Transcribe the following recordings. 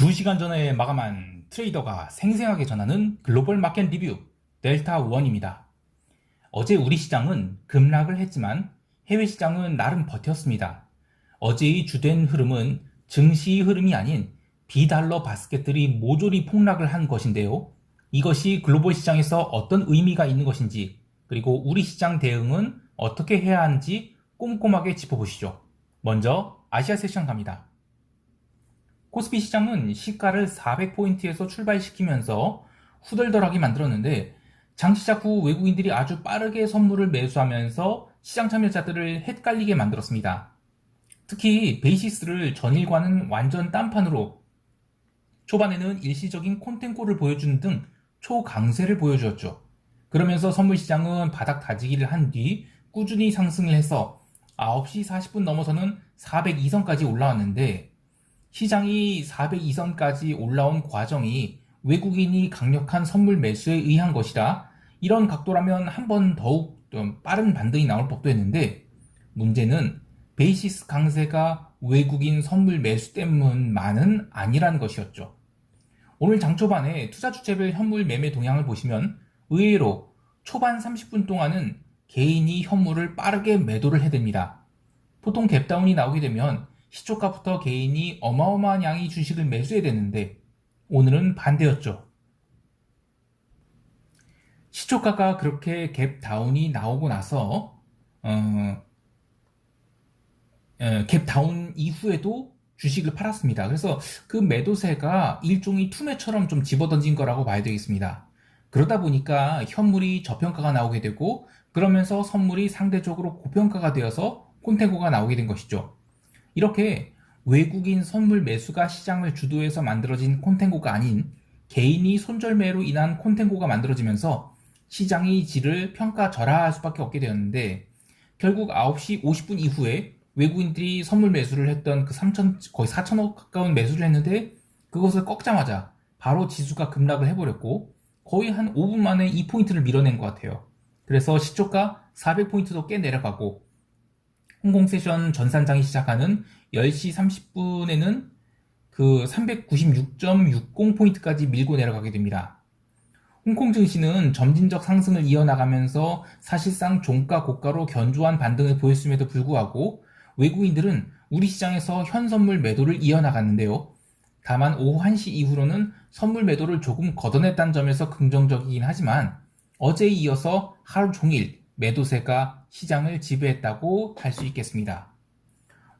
2시간 전에 마감한 트레이더가 생생하게 전하는 글로벌 마켓 리뷰 델타1입니다. 어제 우리 시장은 급락을 했지만 해외 시장은 나름 버텼습니다. 어제의 주된 흐름은 증시의 흐름이 아닌 비달러 바스켓들이 모조리 폭락을 한 것인데요. 이것이 글로벌 시장에서 어떤 의미가 있는 것인지, 그리고 우리 시장 대응은 어떻게 해야 하는지 꼼꼼하게 짚어보시죠. 먼저 아시아 세션 갑니다. 코스피 시장은 시가를 400포인트에서 출발시키면서 후덜덜하게 만들었는데, 장 시작 후 외국인들이 아주 빠르게 선물을 매수하면서 시장 참여자들을 헷갈리게 만들었습니다. 특히 베이시스를 전일과는 완전 딴판으로 초반에는 일시적인 콘텐코를 보여주는 등 초강세를 보여주었죠. 그러면서 선물 시장은 바닥 다지기를 한 뒤 꾸준히 상승을 해서 9시 40분 넘어서는 402선까지 올라왔는데, 시장이 402선까지 올라온 과정이 외국인이 강력한 선물 매수에 의한 것이라 이런 각도라면 한 번 더욱 좀 빠른 반등이 나올 법도 했는데, 문제는 베이시스 강세가 외국인 선물 매수 때문만은 아니라는 것이었죠. 오늘 장 초반에 투자 주체별 현물 매매 동향을 보시면 의외로 초반 30분 동안은 개인이 현물을 빠르게 매도를 해댑니다. 보통 갭다운이 나오게 되면 시초가부터 개인이 어마어마한 양의 주식을 매수해야 되는데, 오늘은 반대였죠. 시초가가 그렇게 갭다운이 나오고 나서 갭다운 이후에도 주식을 팔았습니다. 그래서 그 매도세가 일종의 투매처럼 좀 집어던진 거라고 봐야 되겠습니다. 그러다 보니까 현물이 저평가가 나오게 되고, 그러면서 선물이 상대적으로 고평가가 되어서 콘텐고가 나오게 된 것이죠. 이렇게 외국인 선물 매수가 시장을 주도해서 만들어진 콘텐고가 아닌 개인이 손절매로 인한 콘텐고가 만들어지면서 시장의 질을 평가절하할 수밖에 없게 되었는데, 결국 9시 50분 이후에 외국인들이 선물 매수를 했던 그 3천, 거의 4천억 가까운 매수를 했는데, 그것을 꺾자마자 바로 지수가 급락을 해버렸고 거의 한 5분 만에 2포인트를 밀어낸 것 같아요. 그래서 시초가 400포인트도 꽤 내려가고, 홍콩 세션 전산장이 시작하는 10시 30분에는 그 396.60포인트까지 밀고 내려가게 됩니다. 홍콩 증시는 점진적 상승을 이어나가면서 사실상 종가 고가로 견조한 반등을 보였음에도 불구하고 외국인들은 우리 시장에서 현선물 매도를 이어나갔는데요. 다만 오후 1시 이후로는 선물 매도를 조금 걷어냈다는 점에서 긍정적이긴 하지만, 어제에 이어서 하루 종일 매도세가 시장을 지배했다고 할 수 있겠습니다.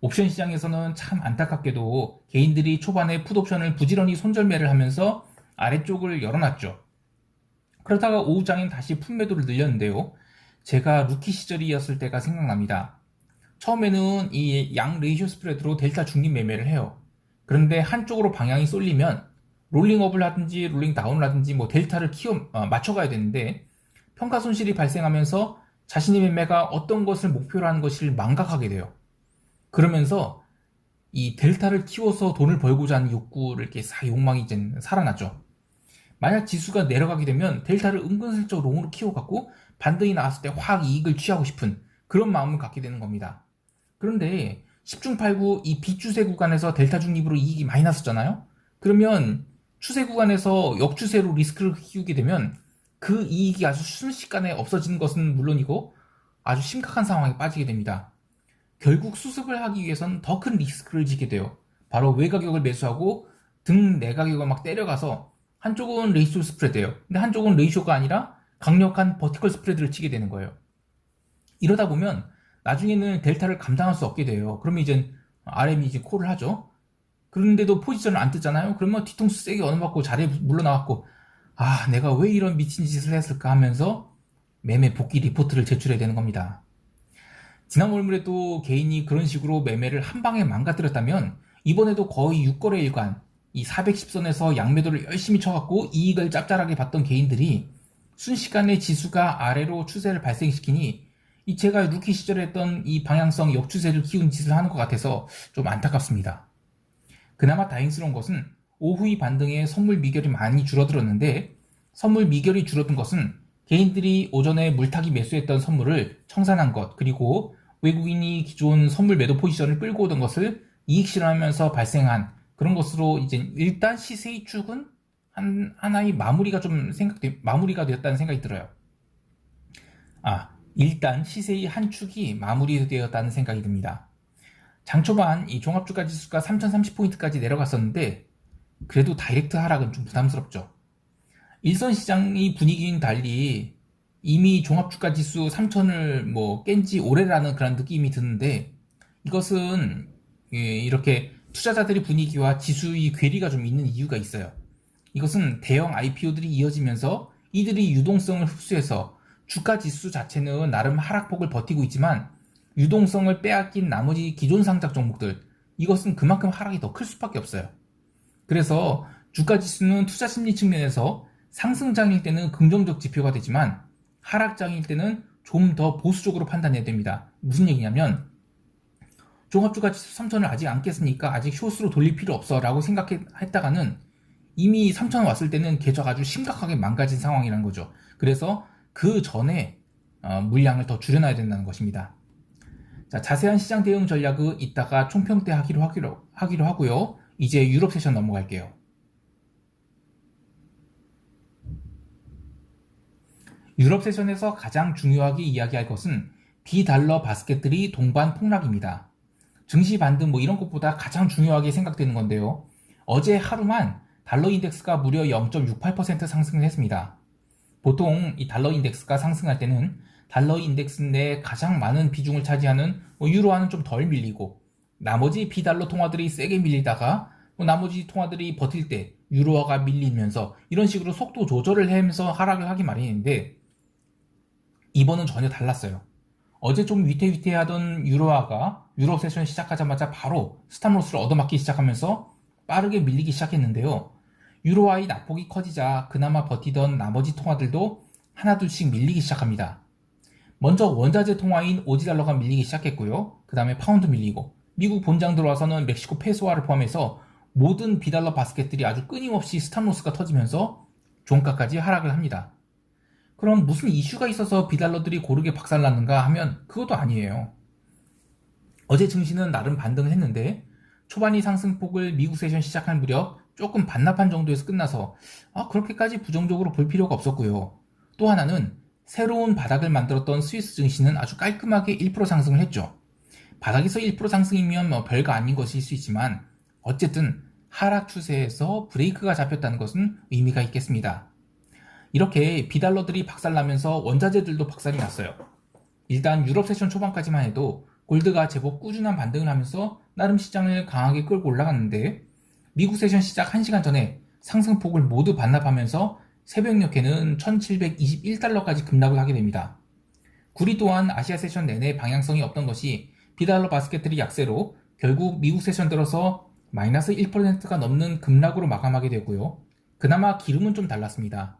옵션 시장에서는 참 안타깝게도 개인들이 초반에 풋옵션을 부지런히 손절매를 하면서 아래쪽을 열어놨죠. 그러다가 오후장엔 다시 풋매도를 늘렸는데요. 제가 루키 시절이었을 때가 생각납니다. 처음에는 이 양 레이쇼 스프레드로 델타 중립 매매를 해요. 그런데 한쪽으로 방향이 쏠리면 롤링업을 하든지 롤링다운을 하든지 델타를 맞춰가야 되는데, 평가 손실이 발생하면서 자신의 매매가 어떤 것을 목표로 하는 것을 망각하게 돼요. 그러면서 이 델타를 키워서 돈을 벌고자 하는 욕구를 이렇게 욕망이 이제 살아나죠. 만약 지수가 내려가게 되면 델타를 은근슬쩍 롱으로 키워갖고 반등이 나왔을 때 확 이익을 취하고 싶은 그런 마음을 갖게 되는 겁니다. 그런데 10중 8구 이 비추세 구간에서 델타 중립으로 이익이 많이 났었잖아요. 그러면 추세 구간에서 역추세로 리스크를 키우게 되면 그 이익이 아주 순식간에 없어지는 것은 물론이고 아주 심각한 상황에 빠지게 됩니다. 결국 수습을 하기 위해서는 더 큰 리스크를 지게 돼요. 바로 외가격을 매수하고 등 내가격을 막 때려가서 한쪽은 레이쇼 스프레드예요. 근데 한쪽은 레이쇼가 아니라 강력한 버티컬 스프레드를 치게 되는 거예요. 이러다 보면 나중에는 델타를 감당할 수 없게 돼요. 그러면 이제 RM이 이제 콜을 하죠. 그런데도 포지션을 안 뜨잖아요. 그러면 뒤통수 세게 얻어맞고 자리에 물러나갖고, 아, 내가 왜 이런 미친 짓을 했을까 하면서 매매 복귀 리포트를 제출해야 되는 겁니다. 지난 월물에도 개인이 그런 식으로 매매를 한 방에 망가뜨렸다면, 이번에도 거의 6거래 일관 이 410선에서 양매도를 열심히 쳐갖고 이익을 짭짤하게 봤던 개인들이 순식간에 지수가 아래로 추세를 발생시키니 제가 루키 시절에 했던 이 방향성 역추세를 키운 짓을 하는 것 같아서 좀 안타깝습니다. 그나마 다행스러운 것은 오후의 반등에 선물 미결이 많이 줄어들었는데, 선물 미결이 줄어든 것은 개인들이 오전에 물타기 매수했던 선물을 청산한 것, 그리고 외국인이 기존 선물 매도 포지션을 끌고 오던 것을 이익 실현하면서 발생한 그런 것으로 이제 일단 시세의 축은 하나의 마무리가 되었다는 생각이 들어요. 일단 시세의 한 축이 마무리되었다는 생각이 듭니다. 장 초반 이 종합주가 지수가 3030포인트까지 내려갔었는데 그래도 다이렉트 하락은 좀 부담스럽죠. 일선 시장의 분위기는 달리 이미 종합주가 지수 3000을 깬지 오래라는 그런 느낌이 드는데, 이것은 이렇게 투자자들의 분위기와 지수의 괴리가 좀 있는 이유가 있어요. 이것은 대형 IPO들이 이어지면서 이들이 유동성을 흡수해서 주가 지수 자체는 나름 하락폭을 버티고 있지만 유동성을 빼앗긴 나머지 기존 상장 종목들, 이것은 그만큼 하락이 더 클 수밖에 없어요. 그래서 주가 지수는 투자 심리 측면에서 상승장일 때는 긍정적 지표가 되지만 하락장일 때는 좀 더 보수적으로 판단해야 됩니다. 무슨 얘기냐면, 종합주가 지수 3000을 아직 안 깼으니까 아직 숏으로 돌릴 필요 없어 라고 생각했다가는 이미 3000 왔을 때는 계좌가 아주 심각하게 망가진 상황이라는 거죠. 그래서 그 전에 물량을 더 줄여놔야 된다는 것입니다. 자, 자세한 시장 대응 전략은 이따가 총평 때 하기로 하고요. 이제 유럽 세션 넘어갈게요. 유럽 세션에서 가장 중요하게 이야기할 것은 비달러 바스켓들이 동반 폭락입니다. 증시 반등 이런 것보다 가장 중요하게 생각되는 건데요. 어제 하루만 달러 인덱스가 무려 0.68% 상승을 했습니다. 보통 이 달러 인덱스가 상승할 때는 달러 인덱스 내 가장 많은 비중을 차지하는 유로화는 좀 덜 밀리고, 나머지 비달러 통화들이 세게 밀리다가 나머지 통화들이 버틸 때 유로화가 밀리면서 이런 식으로 속도 조절을 하면서 하락을 하기 마련인데, 이번은 전혀 달랐어요. 어제 좀 위태위태하던 유로화가 유럽 세션 시작하자마자 바로 스탑로스를 얻어맞기 시작하면서 빠르게 밀리기 시작했는데요. 유로화의 낙폭이 커지자 그나마 버티던 나머지 통화들도 하나둘씩 밀리기 시작합니다. 먼저 원자재 통화인 오지달러가 밀리기 시작했고요. 그 다음에 파운드 밀리고, 미국 본장 들어와서는 멕시코 페소화를 포함해서 모든 비달러 바스켓들이 아주 끊임없이 스탑로스가 터지면서 종가까지 하락을 합니다. 그럼 무슨 이슈가 있어서 비달러들이 고르게 박살났는가 하면 그것도 아니에요. 어제 증시는 나름 반등을 했는데 초반이 상승폭을 미국 세션 시작한 무렵 조금 반납한 정도에서 끝나서 그렇게까지 부정적으로 볼 필요가 없었고요. 또 하나는 새로운 바닥을 만들었던 스위스 증시는 아주 깔끔하게 1% 상승을 했죠. 바닥에서 1% 상승이면 별거 아닌 것일 수 있지만 어쨌든 하락 추세에서 브레이크가 잡혔다는 것은 의미가 있겠습니다. 이렇게 비달러들이 박살나면서 원자재들도 박살이 났어요. 일단 유럽 세션 초반까지만 해도 골드가 제법 꾸준한 반등을 하면서 나름 시장을 강하게 끌고 올라갔는데, 미국 세션 시작 1시간 전에 상승폭을 모두 반납하면서 새벽녘에는 1721달러까지 급락을 하게 됩니다. 구리 또한 아시아 세션 내내 방향성이 없던 것이 비달러 바스켓들이 약세로 결국 미국 세션 들어서 마이너스 1%가 넘는 급락으로 마감하게 되고요. 그나마 기름은 좀 달랐습니다.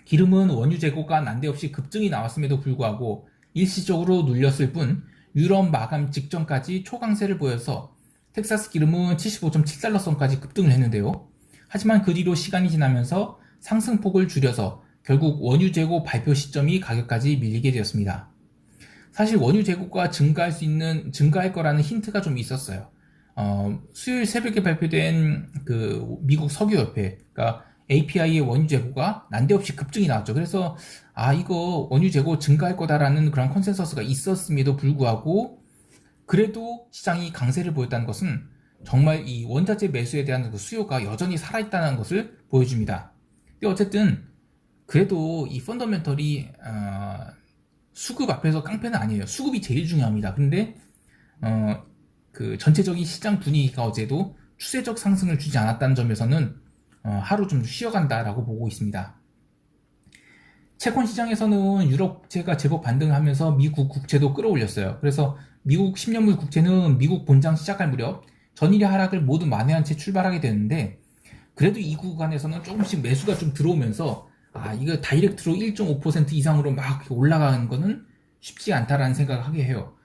기름은 원유 재고가 난데없이 급증이 나왔음에도 불구하고 일시적으로 눌렸을 뿐 유럽 마감 직전까지 초강세를 보여서 텍사스 기름은 75.7달러 선까지 급등을 했는데요. 하지만 그 뒤로 시간이 지나면서 상승폭을 줄여서 결국 원유 재고 발표 시점이 가격까지 밀리게 되었습니다. 사실 원유 재고가 증가할 거라는 힌트가 좀 있었어요. 수요일 새벽에 발표된 그 미국 석유협회, 그러니까 API의 원유 재고가 난데없이 급증이 나왔죠. 그래서 이거 원유 재고 증가할 거다라는 그런 컨센서스가 있었음에도 불구하고 그래도 시장이 강세를 보였다는 것은 정말 이 원자재 매수에 대한 그 수요가 여전히 살아있다는 것을 보여줍니다. 근데 어쨌든 그래도 이 펀더멘털이 수급 앞에서 깡패는 아니에요. 수급이 제일 중요합니다. 근데 그 전체적인 시장 분위기가 어제도 추세적 상승을 주지 않았다는 점에서는 하루 좀 쉬어간다라고 보고 있습니다. 채권 시장에서는 유럽 국채가 제법 반등을 하면서 미국 국채도 끌어올렸어요. 그래서 미국 10년물 국채는 미국 본장 시작할 무렵 전일의 하락을 모두 만회한 채 출발하게 되는데, 그래도 이 구간에서는 조금씩 매수가 좀 들어오면서 이거 다이렉트로 1.5% 이상으로 막 올라가는 거는 쉽지 않다라는 생각을 하게 해요.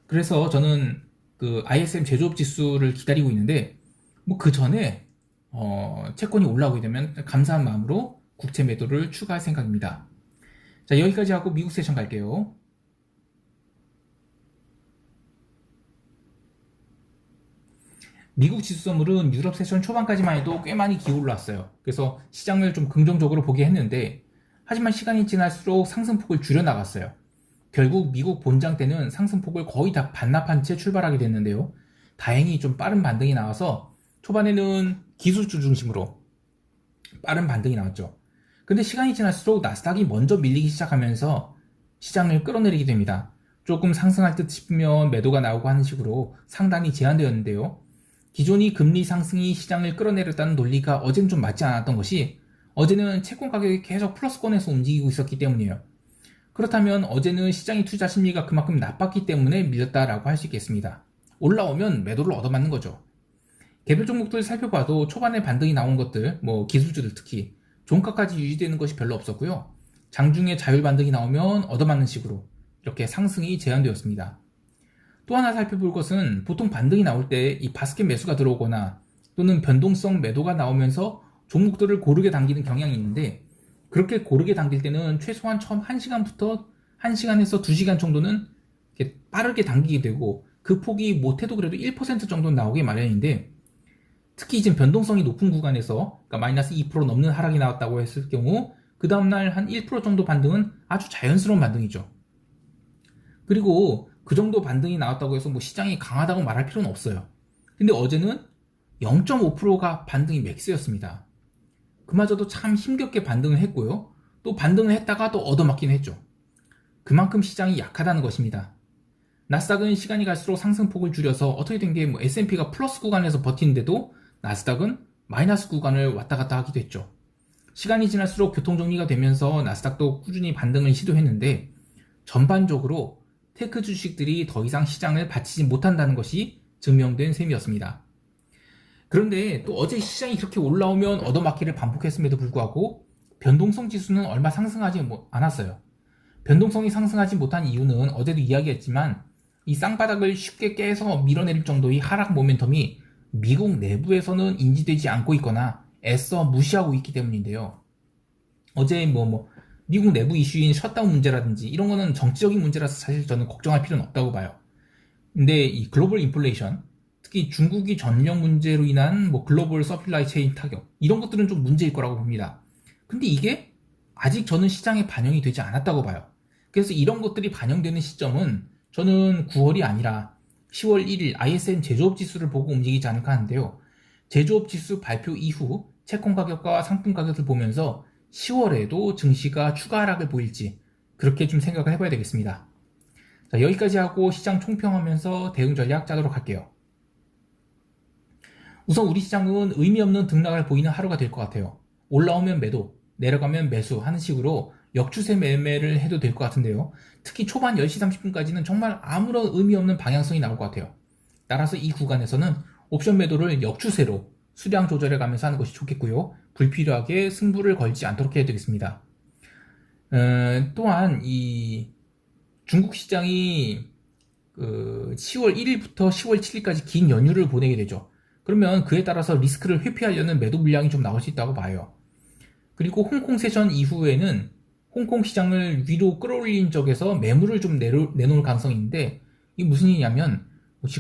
그래서 저는 그 ISM 제조업 지수를 기다리고 있는데 그 전에 채권이 올라오게 되면 감사한 마음으로 국채 매도를 추가할 생각입니다. 자, 여기까지 하고 미국 세션 갈게요. 미국 지수 선물은 유럽 세션 초반까지만 해도 꽤 많이 기어올랐어요. 그래서 시장을 좀 긍정적으로 보게 했는데, 하지만 시간이 지날수록 상승폭을 줄여나갔어요. 결국 미국 본장 때는 상승폭을 거의 다 반납한 채 출발하게 됐는데요. 다행히 좀 빠른 반등이 나와서 초반에는 기술주 중심으로 빠른 반등이 나왔죠. 근데 시간이 지날수록 나스닥이 먼저 밀리기 시작하면서 시장을 끌어내리게 됩니다. 조금 상승할 듯 싶으면 매도가 나오고 하는 식으로 상단이 제한되었는데요. 기존이 금리 상승이 시장을 끌어내렸다는 논리가 어제는 좀 맞지 않았던 것이, 어제는 채권 가격이 계속 플러스권에서 움직이고 있었기 때문이에요. 그렇다면 어제는 시장의 투자 심리가 그만큼 나빴기 때문에 밀렸다라고 할 수 있겠습니다. 올라오면 매도를 얻어맞는 거죠. 개별 종목들 살펴봐도 초반에 반등이 나온 것들, 기술주들 특히 종가까지 유지되는 것이 별로 없었고요. 장중에 자율 반등이 나오면 얻어맞는 식으로 이렇게 상승이 제한되었습니다. 또 하나 살펴볼 것은, 보통 반등이 나올 때 이 바스켓 매수가 들어오거나 또는 변동성 매도가 나오면서 종목들을 고르게 당기는 경향이 있는데, 그렇게 고르게 당길 때는 최소한 처음 1시간부터 1시간에서 2시간 정도는 이렇게 빠르게 당기게 되고, 그 폭이 못해도 그래도 1% 정도는 나오게 마련인데, 특히 지금 변동성이 높은 구간에서, 그러니까 마이너스 2% 넘는 하락이 나왔다고 했을 경우 그 다음날 한 1% 정도 반등은 아주 자연스러운 반등이죠. 그리고 그 정도 반등이 나왔다고 해서 시장이 강하다고 말할 필요는 없어요. 근데 어제는 0.5%가 반등이 맥스였습니다. 그마저도 참 힘겹게 반등을 했고요. 또 반등을 했다가 또 얻어맞긴 했죠. 그만큼 시장이 약하다는 것입니다. 나스닥은 시간이 갈수록 상승폭을 줄여서 어떻게 된 게 S&P가 플러스 구간에서 버티는데도 나스닥은 마이너스 구간을 왔다 갔다 하기도 했죠. 시간이 지날수록 교통정리가 되면서 나스닥도 꾸준히 반등을 시도했는데, 전반적으로 테크 주식들이 더 이상 시장을 받치지 못한다는 것이 증명된 셈이었습니다. 그런데 또 어제 시장이 그렇게 올라오면 얻어맞기를 반복했음에도 불구하고 변동성 지수는 얼마 상승하지 않았어요. 변동성이 상승하지 못한 이유는 어제도 이야기했지만, 이 쌍바닥을 쉽게 깨서 밀어내릴 정도의 하락 모멘텀이 미국 내부에서는 인지되지 않고 있거나 애써 무시하고 있기 때문인데요. 어제 미국 내부 이슈인 셧다운 문제라든지 이런 거는 정치적인 문제라서 사실 저는 걱정할 필요는 없다고 봐요. 근데 이 글로벌 인플레이션, 특히 중국이 전력 문제로 인한 글로벌 서플라이 체인 타격, 이런 것들은 좀 문제일 거라고 봅니다. 근데 이게 아직 저는 시장에 반영이 되지 않았다고 봐요. 그래서 이런 것들이 반영되는 시점은 저는 9월이 아니라 10월 1일 ISM 제조업 지수를 보고 움직이지 않을까 하는데요. 제조업 지수 발표 이후 채권 가격과 상품 가격을 보면서 10월에도 증시가 추가 하락을 보일지 그렇게 좀 생각을 해봐야 되겠습니다. 자, 여기까지 하고 시장 총평하면서 대응 전략 짜도록 할게요. 우선 우리 시장은 의미 없는 등락을 보이는 하루가 될 것 같아요. 올라오면 매도, 내려가면 매수 하는 식으로 역추세 매매를 해도 될 것 같은데요. 특히 초반 10시 30분까지는 정말 아무런 의미 없는 방향성이 나올 것 같아요. 따라서 이 구간에서는 옵션 매도를 역추세로 수량 조절해 가면서 하는 것이 좋겠고요. 불필요하게 승부를 걸지 않도록 해야 되겠습니다. 또한 이 중국 시장이 10월 1일부터 10월 7일까지 긴 연휴를 보내게 되죠. 그러면 그에 따라서 리스크를 회피하려는 매도 물량이 좀 나올 수 있다고 봐요. 그리고 홍콩 세션 이후에는 홍콩 시장을 위로 끌어올린 적에서 매물을 좀 내놓을 가능성이 있는데, 이게 무슨 일이냐면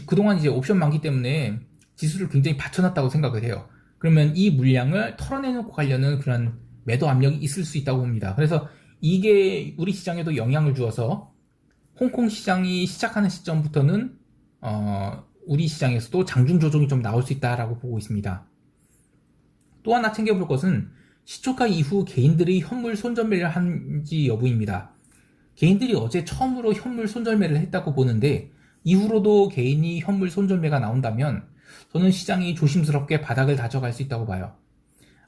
그동안 이제 옵션 만기 때문에 지수를 굉장히 받쳐놨다고 생각을 해요. 그러면 이 물량을 털어내놓고 가려는 그런 매도 압력이 있을 수 있다고 봅니다. 그래서 이게 우리 시장에도 영향을 주어서 홍콩 시장이 시작하는 시점부터는 우리 시장에서도 장중 조정이 좀 나올 수 있다라고 보고 있습니다. 또 하나 챙겨볼 것은 시초가 이후 개인들이 현물 손절매를 한지 여부입니다. 개인들이 어제 처음으로 현물 손절매를 했다고 보는데, 이후로도 개인이 현물 손절매가 나온다면 저는 시장이 조심스럽게 바닥을 다져갈 수 있다고 봐요.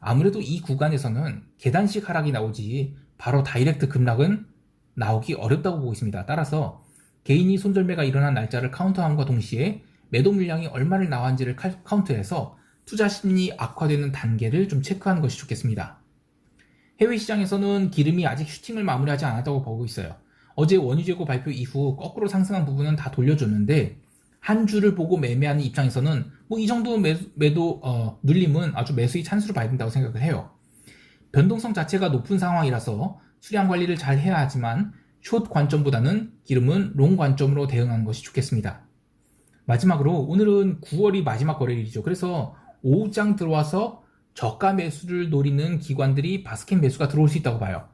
아무래도 이 구간에서는 계단식 하락이 나오지 바로 다이렉트 급락은 나오기 어렵다고 보고 있습니다. 따라서 개인이 손절매가 일어난 날짜를 카운트함과 동시에 매도 물량이 얼마를 나왔는지를 카운트해서 투자 심리 악화되는 단계를 좀 체크하는 것이 좋겠습니다. 해외 시장에서는 기름이 아직 슈팅을 마무리하지 않았다고 보고 있어요. 어제 원유 재고 발표 이후 거꾸로 상승한 부분은 다 돌려줬는데, 한 주를 보고 매매하는 입장에서는 이 정도 매도 눌림은 아주 매수의 찬스로 봐야 된다고 생각을 해요. 변동성 자체가 높은 상황이라서 수량 관리를 잘 해야 하지만 숏 관점보다는 기름은 롱 관점으로 대응하는 것이 좋겠습니다. 마지막으로 오늘은 9월이 마지막 거래일이죠. 그래서 오후장 들어와서 저가 매수를 노리는 기관들이 바스켓 매수가 들어올 수 있다고 봐요.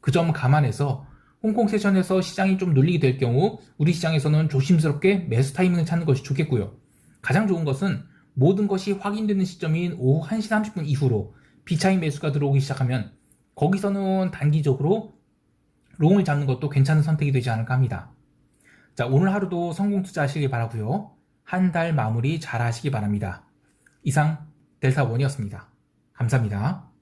그 점 감안해서 홍콩 세션에서 시장이 좀 눌리게 될 경우 우리 시장에서는 조심스럽게 매수 타이밍을 찾는 것이 좋겠고요. 가장 좋은 것은 모든 것이 확인되는 시점인 오후 1시 30분 이후로 비차익 매수가 들어오기 시작하면 거기서는 단기적으로 롱을 잡는 것도 괜찮은 선택이 되지 않을까 합니다. 자, 오늘 하루도 성공 투자하시길 바라고요. 한 달 마무리 잘 하시기 바랍니다. 이상 델타원이었습니다. 감사합니다.